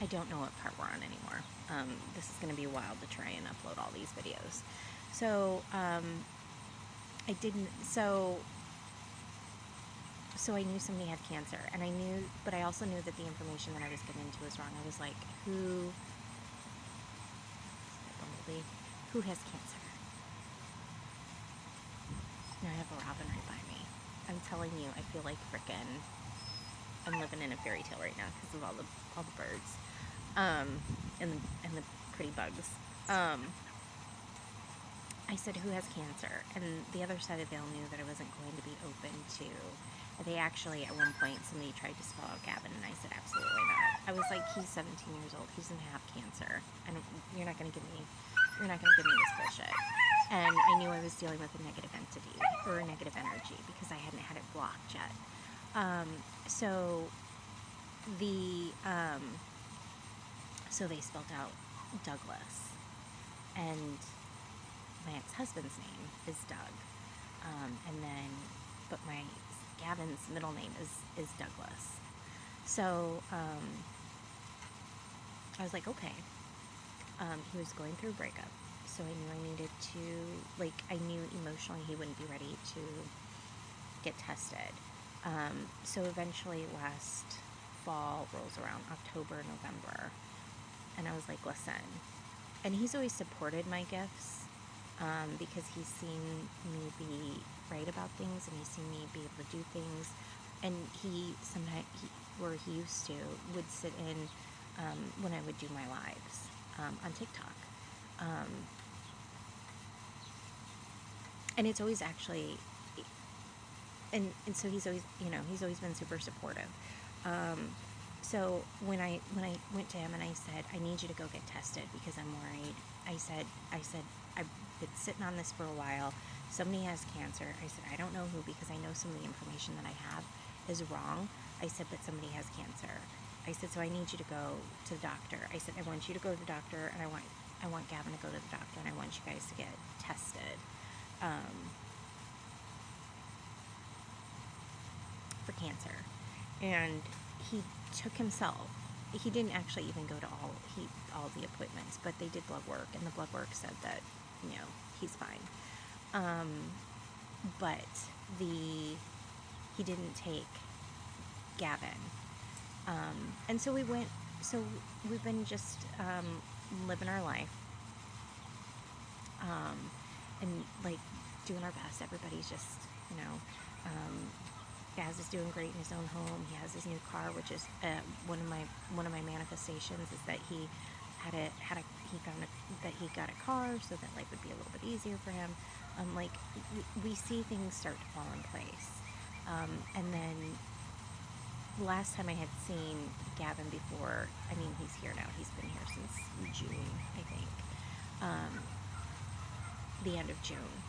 I don't know what part we're on anymore. This is going to be wild to try and upload all these videos. So, I didn't, so I knew somebody had cancer, and I knew, but I also knew that the information that I was getting into was wrong. I was like, who has cancer? Now I have a robin right by me. I'm telling you, I feel like frickin' I'm living in a fairy tale right now because of all the birds, and the pretty bugs. I said, who has cancer? And the other side of the veil knew that I wasn't going to be open to. They actually, at one point, somebody tried to spell out Gavin, and I said, absolutely not. I was like, he's 17 years old. He doesn't have cancer. You're not going to give me this bullshit. And I knew I was dealing with a negative entity, or a negative energy, because I hadn't had it blocked yet. So they spelled out Douglas, and my ex-husband's name is Doug, but Gavin's middle name is Douglas. So I was like, okay. He was going through a breakup, so I knew I needed to, I knew emotionally he wouldn't be ready to get tested. So eventually last fall rolls around, October, November, and I was like, listen. And he's always supported my gifts, because he's seen me be right about things, and he's seen me be able to do things. And where he used to, would sit in when I would do my lives on TikTok. And it's always actually, and so he's always been super supportive. So when I went to him and I said, I need you to go get tested because I'm worried. I said, I've been sitting on this for a while. Somebody has cancer. I said, I don't know who, because I know some of the information that I have is wrong. I said, but somebody has cancer. I said, so I need you to go to the doctor. I said, I want you to go to the doctor, and I want Gavin to go to the doctor, and I want you guys to get tested for cancer. And he took himself. He didn't actually even go to all the appointments, but they did blood work, and the blood work said that, he's fine. But he didn't take Gavin. And so we've been just living our life, and doing our best. Everybody's just, Gaz is doing great in his own home. He has his new car, which is one of my manifestations is that he found that he got a car so that life would be a little bit easier for him. We see things start to fall in place, and then last time I had seen Gavin before, he's here now. He's been here since June, I think, the end of June.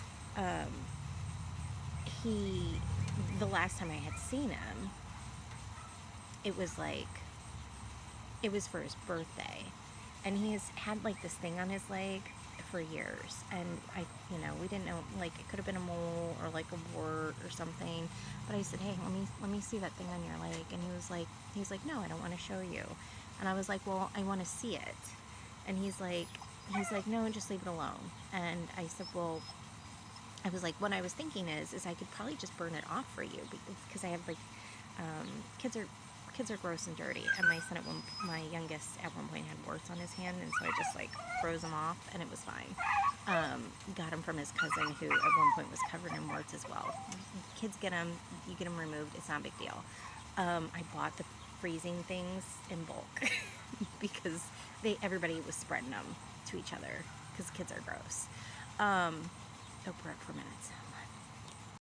The last time I had seen him, it was for his birthday, and he has had this thing on his leg for years, and we didn't know, it could have been a mole or a wart or something, but I said, hey, let me see that thing on your leg, and he was like, no, I don't want to show you, and I was like, well, I want to see it, and he's like, no, just leave it alone, and I said, well, I was like, what I was thinking is I could probably just burn it off for you, because I have kids are gross and dirty, and my youngest at one point had warts on his hand, and so I just froze them off, and it was fine. Got him from his cousin, who at one point was covered in warts as well. Kids get them, you get them removed, it's not a big deal. I bought the freezing things in bulk because everybody was spreading them to each other because kids are gross. Oh, we're up for minutes.